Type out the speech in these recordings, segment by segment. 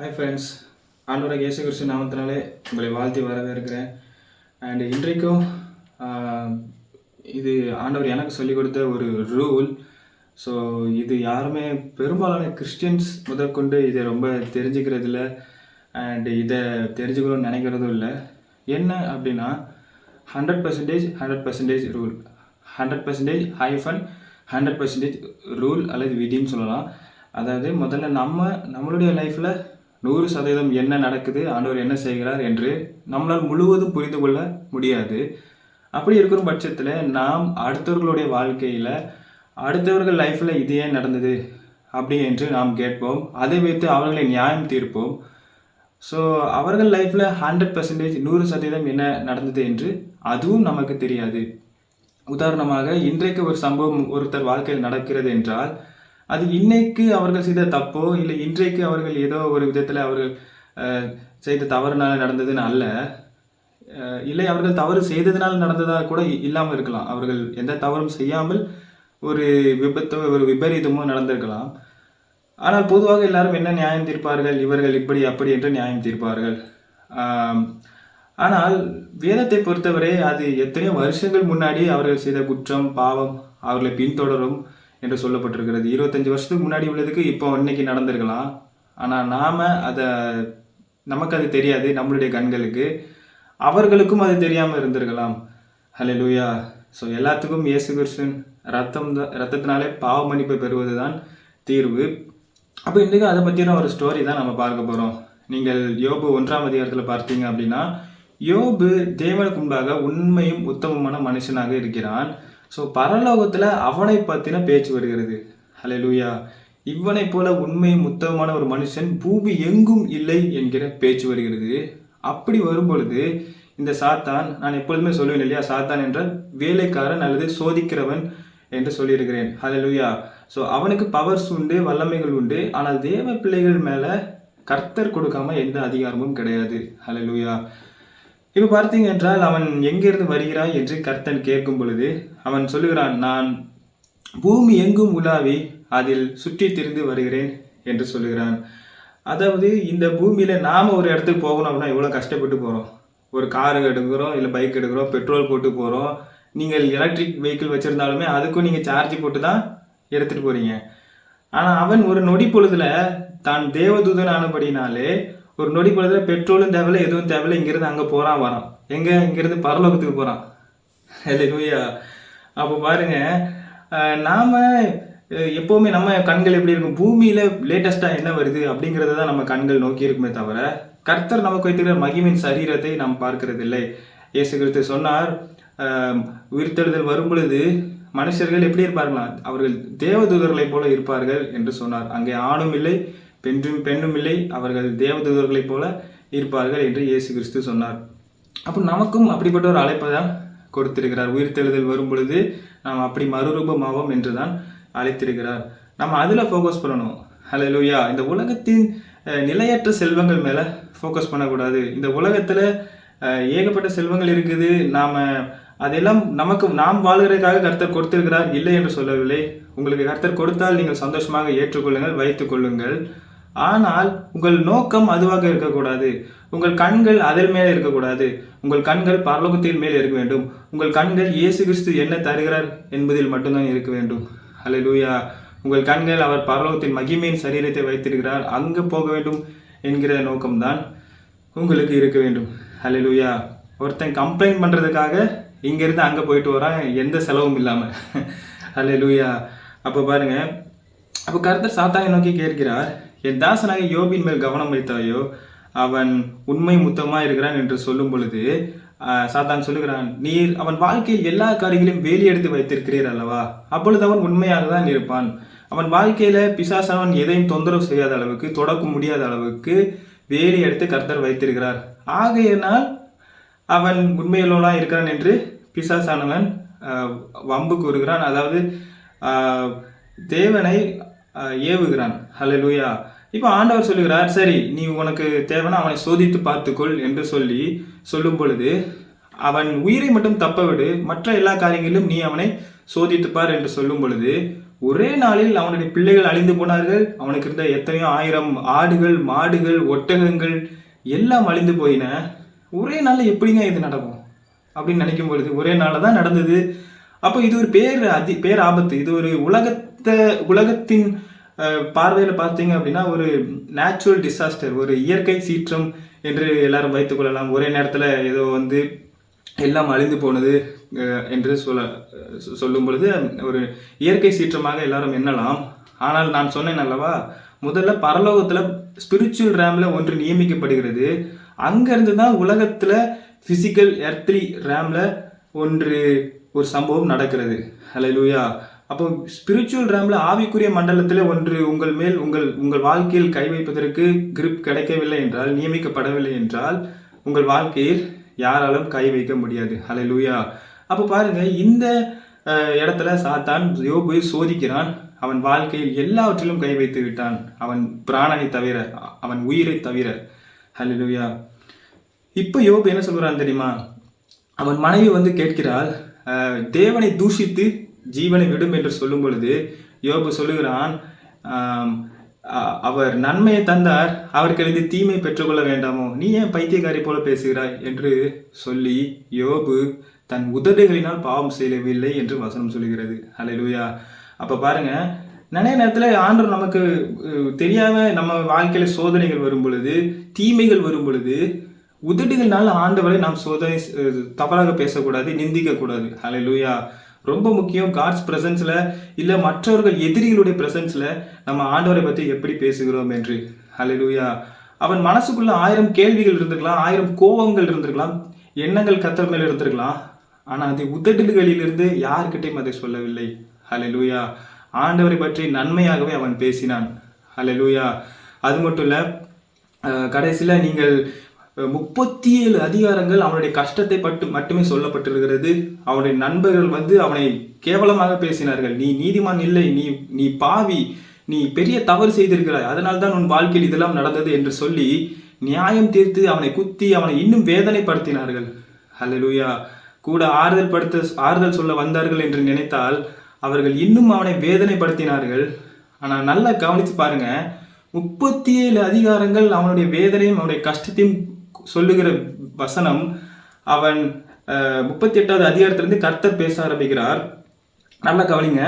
Hi friends, ஆண்டவராகிய இயேசு கிறிஸ்து நாமத்தினாலே உங்களை வாழ்த்தி வரவேற்கிறேன். அண்ட் இன்றைக்கும் இது ஆண்டவர் எனக்கு சொல்லிக் கொடுத்த ஒரு ரூல். ஸோ இது யாருமே பெரும்பாலான கிறிஸ்டியன்ஸ் முதற்கொண்டு இதை ரொம்ப தெரிஞ்சுக்கிறதில்ல அண்ட் இதை தெரிஞ்சுக்கணும்னு நினைக்கிறதும் இல்லை. என்ன அப்படின்னா 100% ரூல், 100% ஹைஃபன் 100% ரூல் அல்லது விதின்னு சொல்லலாம். அதாவது முதல்ல நம்மளுடைய லைஃப்பில் 100% என்ன நடக்குது, ஆண்டவர் என்ன செய்கிறார் என்று நம்மளால் முழுவதும் புரிந்து கொள்ள முடியாது. அப்படி இருக்கிற பட்சத்தில் நாம் அடுத்தவர்களுடைய வாழ்க்கையில் அடுத்தவர்கள் லைஃப்பில் இது ஏன் நடந்தது அப்படி என்று நாம் கேட்போம். அதை வைத்து அவர்களை நியாயம் தீர்ப்போம். ஸோ அவர்கள் லைஃப்பில் 100% என்ன நடந்தது என்று அதுவும் நமக்கு தெரியாது. உதாரணமாக இன்றைக்கு ஒரு சம்பவம் ஒருத்தர் வாழ்க்கையில் நடக்கிறது என்றால் அது இன்னைக்கு அவர்கள் செய்த தப்போ இல்லை இன்றைக்கு அவர்கள் ஏதோ ஒரு விதத்தில் அவர்கள் செய்த தவறுனால நடந்ததுன்னு அல்ல, இல்லை அவர்கள் தவறு செய்ததுனால் நடந்ததாக கூட இல்லாமல் இருக்கலாம். அவர்கள் எந்த தவறும் செய்யாமல் ஒரு விபத்தோ ஒரு விபரீதமோ நடந்திருக்கலாம். ஆனால் பொதுவாக எல்லாரும் என்ன நியாயம் தீர்ப்பார்கள், இவர்கள் இப்படி அப்படி என்று நியாயம் தீர்ப்பார்கள். ஆனால் வேதத்தை பொறுத்தவரை அது எத்தனையோ வருஷங்கள் முன்னாடி அவர்கள் செய்த குற்றம் பாவம் அவர்களை பின்தொடரும் என்று சொல்லப்பட்டிருக்கிறது. 25 வருஷத்துக்கு முன்னாடி உள்ளதுக்கு இப்போ இன்னைக்கு நடந்திருக்கலாம். ஆனால் நமக்கு அது தெரியாது. நம்மளுடைய கண்களுக்கு அவர்களுக்கும் அது தெரியாமல் இருந்திருக்கலாம். ஹல்லேலூயா. ஸோ எல்லாத்துக்கும் இயேசு கிறிஸ்துவின் ரத்தத்தினாலே பாவ மன்னிப்பை பெறுவது தான் தீர்வு. அப்போ இன்றைக்கு அதை பற்றின ஒரு ஸ்டோரி தான் நம்ம பார்க்க போகிறோம். நீங்கள் யோபு 1ஆம் அதிகாரத்தில் பார்த்தீங்க அப்படின்னா யோபு தேவனுக்கு முன்பாக உண்மையும் உத்தமமான மனுஷனாக இருக்கிறான். ஸோ பரலோகத்தில் அவனை பற்றின பேச்சு வருகிறது. ஹல்லேலூயா. இவனை போல உண்மையும் உத்தமமான ஒரு மனுஷன் பூமி எங்கும் இல்லை என்கிற பேச்சு வருகிறது. அப்படி வரும் பொழுது இந்த சாத்தான், நான் எப்பொழுதுமே சொல்லுவேன் இல்லையா, சாத்தான் என்றால் வேலைக்காரன் அல்லது சோதிக்கிறவன் என்று சொல்லியிருக்கிறேன். ஹல்லேலூயா. ஸோ அவனுக்கு பவர்ஸ் உண்டு, வல்லமைகள் உண்டு. ஆனால் தேவ பிள்ளைகள் மேலே கர்த்தர் கொடுக்காம எந்த அதிகாரமும் கிடையாது. ஹல்லேலூயா. இப்போ பார்த்தீங்க என்றால் அவன் எங்கிருந்து வருகிறாய் என்று கர்த்தன் கேட்கும் பொழுது அவன் சொல்லுகிறான், நான் பூமி எங்கும் உலாவி அதில் சுற்றி திரிந்து வருகிறேன் என்று சொல்லுகிறான். அதாவது இந்த பூமியில் நாம் ஒரு இடத்துக்கு போகணும் அப்படின்னா எவ்வளோ கஷ்டப்பட்டு போகிறோம். ஒரு காரு எடுக்கிறோம், இல்லை பைக் எடுக்கிறோம், பெட்ரோல் போட்டு போகிறோம். நீங்கள் எலக்ட்ரிக் வெஹிக்கிள் வச்சுருந்தாலுமே அதுக்கும் நீங்கள் சார்ஜ் போட்டு தான் எடுத்துகிட்டு போகிறீங்க. ஆனால் அவன் ஒரு நொடி பொழுதில் தான் தேவதூதன் ஆனபடினாலே ஒரு நொடி பொழுதுல பெட்ரோலும் தேவையில்லை, எதுவும் தேவையில்லை, இங்கிருந்து அங்கே போகிறான் வரான். எங்கே? இங்கிருந்து பரலோகத்துக்கு போகிறான். ஹல்லேலூயா. அப்போ பாருங்க, நாம் எப்போவுமே நம்ம கண்கள் எப்படி இருக்கும், பூமியில் லேட்டஸ்ட்டாக என்ன வருது அப்படிங்கிறத தான் நம்ம கண்கள் நோக்கி இருக்குமே தவிர கர்த்தர் நமக்கு வைத்திருக்கிற மகிமின் சரீரத்தை நாம் பார்க்கிறது இல்லை. இயேசு கிறிஸ்து சொன்னார், உயிர்த்தெழுதல் வரும் பொழுது மனுஷர்கள் எப்படி இருப்பார்களா, அவர்கள் தேவதூதர்களை போல இருப்பார்கள் என்று சொன்னார். அங்கே ஆணும் இல்லை பெண்ணும் இல்லை, அவர்கள் தேவதூதர்களைப் போல இருப்பார்கள் என்று இயேசு கிறிஸ்து சொன்னார். அப்போ நமக்கும் அப்படிப்பட்ட ஒரு அழைப்பை தான் கொடுத்திருக்கிறார். உயிர்த்தெழுதல் வரும் பொழுது நாம் அப்படி மறுரூபமாவோம் என்று தான் அழைத்திருக்கிறார். நம்ம அதில் ஃபோக்கஸ் பண்ணணும். ஹல்லேலூயா. இந்த உலகத்தின் நிலையற்ற செல்வங்கள் மேலே ஃபோக்கஸ் பண்ணக்கூடாது. இந்த உலகத்தில் ஏகப்பட்ட செல்வங்கள் இருக்குது. அதெல்லாம் நாம் வாழ்கிறதுக்காக கர்த்தர் கொடுத்திருக்கிறார், இல்லை என்று சொல்லவில்லை. உங்களுக்கு கர்த்தர் கொடுத்தால் நீங்கள் சந்தோஷமாக ஏற்றுக்கொள்ளுங்கள், வைத்துக் கொள்ளுங்கள். ஆனால் உங்கள் நோக்கம் அதுவாக இருக்கக்கூடாது. உங்கள் கண்கள் அதில் மேலே இருக்கக்கூடாது. உங்கள் கண்கள் பரலோகத்தின் மேல் இருக்க வேண்டும். உங்கள் கண்கள் இயேசு கிறிஸ்து என்ன தருகிறார் என்பதில் மட்டும்தான் இருக்க வேண்டும். ஹல்லேலூயா. உங்கள் கண்கள் அவர் பரலோகத்தின் மகிமையின் சரீரத்தை வைத்திருக்கிறார், அங்கு போக வேண்டும் என்கிற நோக்கம்தான் உங்களுக்கு இருக்க வேண்டும். ஹல்லேலூயா. ஒருத்தன் கம்ப்ளைண்ட் பண்ணுறதுக்காக இங்கேருந்து அங்கே போயிட்டு வரான், எந்த செலவும் இல்லாமல். ஹல்லேலூயா. அப்போ பாருங்க, அப்போ கர்த்தர் சாத்தானை நோக்கி கேட்கிறார், என் தாசனாக யோபின் மேல் கவனம் வைத்தாயோ, அவன் உண்மை முத்தமாக இருக்கிறான் என்று சொல்லும் பொழுது சாத்தான் சொல்லுகிறான், நீர் அவன் வாழ்க்கையில் எல்லா காரியங்களையும் வேலி எடுத்து வைத்திருக்கிறீர் அல்லவா, அப்பொழுது அவன் உண்மையாக தான் இருப்பான். அவன் வாழ்க்கையில் பிசாசானவன் எதையும் தொந்தரவு செய்யாத அளவுக்கு, தொடக்க முடியாத அளவுக்கு வேலி எடுத்து கர்த்தர் வைத்திருக்கிறார். ஆகையினால் அவன் உண்மையிலோனா இருக்கிறான் என்று பிசாசானவன் வம்பு கூறுகிறான். அதாவது தேவனை ஏவுகிறான். ஹல்லேலூயா. இப்போ ஆண்டவர் சொல்லுகிறார், சரி நீ உனக்கு தேவைன்னா அவனை சோதித்து பார்த்துக்கொள் என்று சொல்லும் பொழுது அவன் உயிரை மட்டும் தப்ப விடு, மற்ற எல்லா காரியங்களிலும் நீ அவனை சோதித்துப்பார் என்று சொல்லும் பொழுது ஒரே நாளில் அவனுடைய பிள்ளைகள் அழிந்து போனார்கள். அவனுக்கு இருந்த எத்தனையோ 1000 ஆடுகள், மாடுகள், ஒட்டகங்கள் எல்லாம் அழிந்து போயின. ஒரே நாளில் எப்படிங்க இது நடக்கும் அப்படின்னு நினைக்கும் பொழுது ஒரே நாளில் தான் நடந்தது. அப்போ இது ஒரு பேர் ஆபத்து. இது ஒரு உலகத்தின் பார்வையில் பார்த்தீங்க அப்படின்னா ஒரு நேச்சுரல் டிசாஸ்டர், ஒரு இயற்கை சீற்றம் என்று எல்லாரும் வைத்துக் கொள்ளலாம். ஒரே நேரத்தில் ஏதோ எல்லாம் அழிந்து போனது என்று சொல்லும் பொழுது ஒரு இயற்கை சீற்றமாக எல்லாரும் எண்ணலாம். ஆனால் நான் சொன்னேன் அல்லவா, முதல்ல பரலோகத்தில் ஸ்பிரிச்சுவல் ரேம்ல ஒன்று நியமிக்கப்படுகிறது. அங்கிருந்து தான் உலகத்தில் பிசிக்கல் எர்த்லி ரேம்ல ஒரு சம்பவம் நடக்கிறது. ஹல்லேலூயா. அப்போ ஸ்பிரிச்சுவல் ரேம்ல ஆவிக்குரிய மண்டலத்தில் ஒன்று உங்கள் வாழ்க்கையில் கை வைப்பதற்கு கிரிப் கிடைக்கவில்லை என்றால், நியமிக்கப்படவில்லை என்றால் உங்கள் வாழ்க்கையில் யாராலும் கை வைக்க முடியாது. ஹல்லேலூயா. அப்போ பாருங்க, இந்த இடத்துல சாத்தான் யோபை சோதிக்கிறான். அவன் வாழ்க்கையில் எல்லாவற்றிலும் கை வைத்து விட்டான், அவன் பிராணனை தவிர, அவன் உயிரை தவிர. ஹல்லேலூயா. இப்போ யோபு என்ன சொல்கிறான் தெரியுமா? அவன் மனைவி கேட்கிறாள், தேவனை தூஷித்து ஜீவனை விடும் என்று சொல்லும் பொழுது யோபு சொல்லுகிறான், அவர் நன்மையை தந்தார், அவர்களுக்கு தீமை பெற்றுக்கொள்ள வேண்டாமோ, நீ ஏன் பைத்தியக்காரி போல பேசுகிறாய் என்று சொல்லி யோபு தன் உதடுகளினால் பாவம் செய்யவில்லை என்று வசனம் சொல்லுகிறது. ஹல்லேலூயா. அப்போ பாருங்க, நிறைய நேரத்தில் ஆண்டவர் நமக்கு தெரியாம நம்ம வாழ்க்கையில சோதனைகள் வரும் பொழுது, தீமைகள் வரும் பொழுது, உதடுகள்னால ஆண்டவரை நாம் தவறாக பேசக்கூடாது, நிந்திக்க கூடாது. ஹல்லேலூயா. ரொம்ப முக்கியம். காட்ஸ் பிரசன்ஸ்ல இல்ல மற்றவர்கள் எதிரிகளுடைய பிரசன்ஸ்ல நம்ம ஆண்டவரை பற்றி எப்படி பேசுகிறோம் என்று. ஹல்லேலூயா. அவன் மனசுக்குள்ள 1000 கேள்விகள் இருந்திருக்கலாம், 1000 கோபங்கள் இருந்திருக்கலாம், எண்ணங்கள் கர்த்தர் மேல இருந்திருக்கலாம். ஆனா அது உதடுகளிலிருந்து யாருக்கிட்டையும் அதை சொல்லவில்லை. ஹல்லேலூயா. ஆண்டவரை பற்றி நன்மையாகவே அவன் பேசினான். ஹல்லேலூயா. அது மட்டும் இல்ல, கடைசியில நீங்கள் 37 அதிகாரங்கள் அவனுடைய கஷ்டத்தை மட்டுமே சொல்லப்பட்டிருக்கிறது. அவனுடைய நண்பர்கள் அவனை கேவலமாக பேசினார்கள். நீ நீதிமான் இல்லை, நீ பாவி, நீ பெரிய தவறு செய்திருக்கிறாய், அதனால்தான் உன் வாழ்க்கையில் இதெல்லாம் நடந்தது என்று சொல்லி நியாயம் தீர்த்து அவனை குத்தி அவனை இன்னும் வேதனைப்படுத்தினார்கள். ஹல்லேலூயா. கூட ஆறுதல் சொல்ல வந்தார்கள் என்று நினைத்தால் அவர்கள் இன்னும் அவனை வேதனைப்படுத்தினார்கள். ஆனால் நல்லா கவனித்து பாருங்க, 37 அதிகாரங்கள் அவனுடைய வேதனையும் அவனுடைய கஷ்டத்தையும் சொல்லுகிற வசனம். அவன் 38வது அதிகாரத்திலிருந்து கர்த்தர் பேச ஆரம்பிக்கிறார். நல்லா கவனிங்க.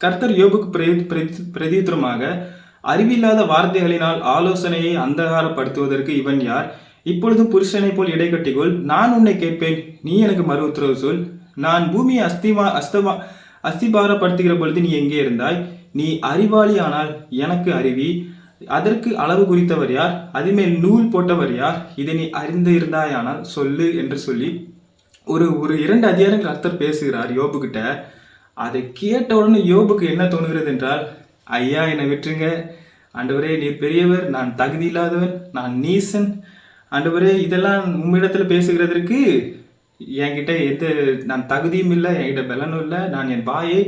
கர்த்தர் யோபுக்கு பிரதியுத்தரமாக, அறிவில்லாத வார்த்தைகளினால் ஆலோசனையை அந்தகாரப்படுத்துவதற்கு இவன் யார்? இப்பொழுதும் புருஷனை போல் இடை கட்டிக்கொள், நான் உன்னை கேட்பேன், நீ எனக்கு மறு உத்தரவு சொல். நான் பூமியை அஸ்திபாரப்படுத்துகிற பொழுது நீ எங்கே இருந்தாய்? நீ அறிவாளி ஆனால் எனக்கு அறிவி, அதற்கு அளவு குறித்தவர் யார்? அதுமேல் நூல் போட்டவர் யார்? இதை நீ அறிந்து இருந்தாயானால் சொல்லு என்று சொல்லி ஒரு 2 அதிகாரங்கள் கர்த்தர் பேசுகிறார் யோபு கிட்ட. அதை கேட்ட உடனே யோபுக்கு என்ன தோணுகிறது என்றால், ஐயா என்னை விட்டுருங்க ஆண்டவரே, நீர் பெரியவர், நான் தகுதி இல்லாதவன், நான் நீசன் ஆண்டவரே, இதெல்லாம் உம்மிடத்துல பேசுகிறதற்கு என்கிட்ட நான் தகுதியும் இல்லை, என்கிட்ட பலனும் இல்லை, நான் என் வாயை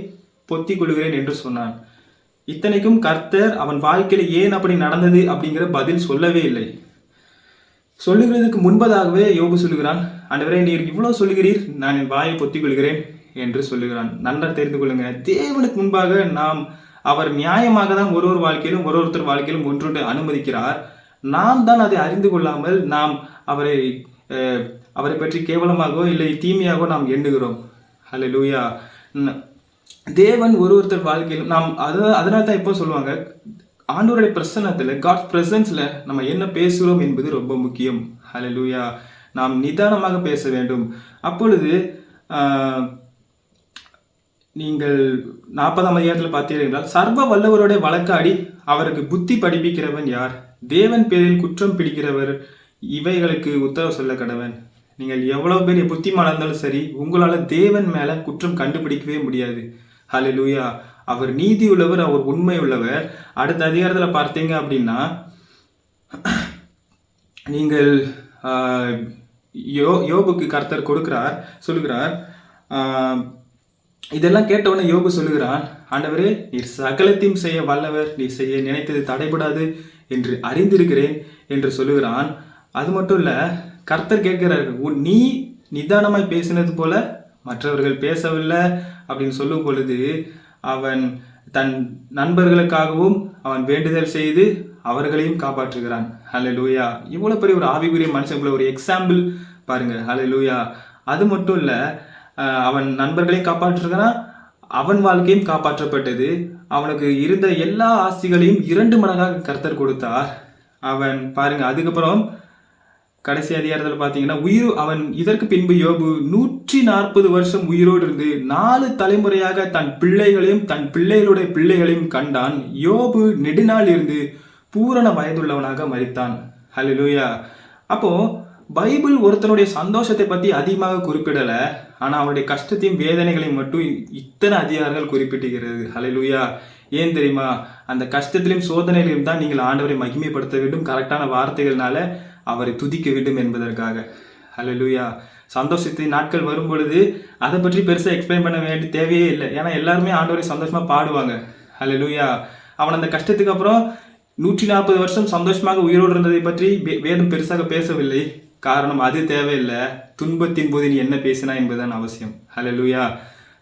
பொத்தி கொள்கிறேன் என்று சொன்னான். இத்தனைக்கும் கர்த்தர் அவன் வாழ்க்கையில ஏன் அப்படி நடந்தது அப்படிங்கிற பதில் சொல்லவே இல்லை. சொல்லுகிறதுக்கு முன்பதாகவே யோபு சொல்லுகிறான், ஆண்டவரே நீர் இவ்வளவு சொல்லுகிறீர், நான் என் வாயை பொத்திக் கொள்கிறேன் என்று சொல்லுகிறான். நன்றா தெரிந்து கொள்ளுங்க, தேவனுக்கு முன்பாக அவர் நியாயமாக தான் ஒருவர் வாழ்க்கையிலும் ஒருத்தர் வாழ்க்கையிலும் ஒன்றொன்று அனுமதிக்கிறார். நாம் தான் அதை அறிந்து கொள்ளாமல் நாம் அவரை பற்றி கேவலமாகவோ இல்லை தீமையாகவோ நாம் எண்ணுகிறோம். ஹல்லேலூயா. தேவன் ஒருத்தர் வாழ்க்கையிலும் நாம் அதனால தான் இப்போ சொல்லுவாங்க, ஆண்டவருடைய பிரசன்னத்தில், காட் பிரசன்ஸ்ல நம்ம என்ன பேசுகிறோம் என்பது ரொம்ப முக்கியம். ஹல்லேலூயா. நாம் நிதானமாக பேச வேண்டும். அப்பொழுது நீங்கள் 40ஆம் அதிகாரத்தில் பார்த்தீர்கள் என்றால், சர்வ வல்லவருடைய வழக்காடி அவருக்கு புத்தி படிப்பிக்கிறவன் யார்? தேவன் பேரில் குற்றம் பிடிக்கிறவர் இவைகளுக்கு உத்தரவு சொல்ல கடவன். நீங்கள் எவ்வளவு பெரிய புத்திமானா இருந்தாலும் சரி, உங்களால தேவன் மேல குற்றம் கண்டுபிடிக்கவே முடியாது. ஹல்லேலூயா. அவர் நீதி உள்ளவர், அவர் உண்மை உள்ளவர். அடுத்த அதிகாரத்துல பார்த்தீங்க அப்படின்னா, நீங்கள் யோபுக்கு கர்த்தர் சொல்லுகிறார். இதெல்லாம் கேட்டவுடனே யோபு சொல்லுகிறான், ஆண்டவரே நீர் சகலத்தையும் செய்ய வல்லவர், நீர் செய்ய நினைத்தது தடைபடாது என்று அறிந்திருக்கிறேன் என்று சொல்லுகிறான். அது மட்டும் இல்ல, கர்த்தர் கேட்கிறார், நீ நிதானமாய் பேசினது போல மற்றவர்கள் பேசவில்லை அப்படின்னு சொல்லும் பொழுது அவன் தன் நண்பர்களுக்காகவும் அவன் வேண்டுதல் செய்து அவர்களையும் காப்பாற்றுகிறான். ஹல்லேலூயா. இவ்வளவு பெரிய ஒரு ஆவிக்குரிய மனுஷன், ஒரு எக்ஸாம்பிள் பாருங்க. ஹல்லேலூயா. அது மட்டும் இல்ல, அவன் நண்பர்களையும் காப்பாற்றுகிறான், அவன் வாழ்க்கையும் காப்பாற்றப்பட்டது. அவனுக்கு இருந்த எல்லா ஆஸ்திகளையும் 2 மடங்காக கர்த்தர் கொடுத்தார். அவன் பாருங்க, அதுக்கப்புறம் கடைசி அதிகாரத்தில் பார்த்தீங்கன்னா அவன் இதற்கு பின்பு யோபு 140 வருஷம் உயிரோடு இருந்து 4 தலைமுறையாக தன் பிள்ளைகளையும் தன் பிள்ளைகளுடைய பிள்ளைகளையும் கண்டான். யோபு நெடுநாள் இருந்து பூரண வயதுள்ளவனாக மரித்தான். ஹல்லேலூயா. அப்போ பைபிள் ஒருத்தனுடைய சந்தோஷத்தை பத்தி அதிகமாக குறிப்பிடல, ஆனா அவனுடைய கஷ்டத்தையும் வேதனைகளையும் மட்டும் இத்தனை அதிகாரங்கள் குறிப்பிட்டுகிறது. ஹல்லேலூயா. ஏன் தெரியுமா? அந்த கஷ்டத்திலும் சோதனையிலும் தான் நீங்கள் ஆண்டவரை மகிமைப்படுத்த வேண்டும், கரெக்டான வார்த்தைகள்னால அவரை துதிக்க வேண்டும் என்பதற்காக. ஹல்லேலூயா. சந்தோஷத்தின் நாட்கள் வரும் பொழுது அதை பற்றி பெருசா எக்ஸ்பிளைன் பண்ண வேண்டிய தேவையே இல்லை. ஏன்னா எல்லாருமே ஆண்டவரை சந்தோஷமா பாடுவாங்க. ஹல்லேலூயா. அவன் அந்த கஷ்டத்துக்கு அப்புறம் 140 வருஷம் சந்தோஷமாக உயிரோடு இருந்ததை பற்றி வேதம் பெருசாக பேசவில்லை. காரணம், அது தேவையில்லை. துன்பத்தின் போது நீ என்ன பேசினா என்பதுதான் அவசியம். ஹல்லேலூயா.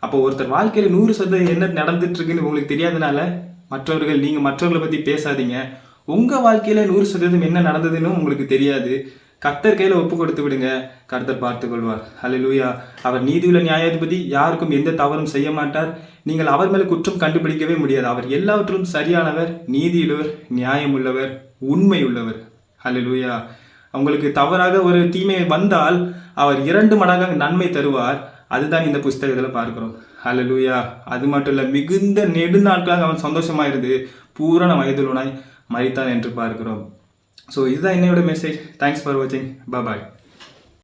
அப்போ ஒருத்தர் வாழ்க்கையில 100% என்ன நடந்துட்டு இருக்குன்னு உங்களுக்கு தெரியாதனால நீங்க மற்றவர்களை பத்தி பேசாதீங்க. உங்க வாழ்க்கையில 100% என்ன நடந்ததுன்னு உங்களுக்கு தெரியாது. கர்த்தர் கையில ஒப்பு கொடுத்து விடுங்க, கர்த்தர் பார்த்துக் கொள்வார். ஹல்லேலூயா. அவர் நீதியுள்ள நியாயாதிபதி, யாருக்கும் எந்த தவறும் செய்ய மாட்டார். நீங்கள் அவர் மேல குற்றம் கண்டுபிடிக்கவே முடியாது. அவர் எல்லாவற்றும் சரியானவர், நீதியுள்ளவர், நியாயம் உள்ளவர், உண்மை உள்ளவர். ஹல்லேலூயா. உங்களுக்கு தவறாக ஒரு தீமை வந்தால் அவர் 2 மடங்காக நன்மை தருவார். அதுதான் இந்த புஸ்தகத்தில் பார்க்கிறோம். ஹல்லேலூயா. அது மட்டும் இல்ல, மிகுந்த நெடுநாட்களாக அவன் சந்தோஷமா இருந்து பூரண வயதுள்ளவனாய் மரித்தான் என்று பார்க்கிறோம். ஸோ இதுதான் என்னோட மெசேஜ். தேங்க்ஸ் ஃபார் வாட்சிங். பாய்.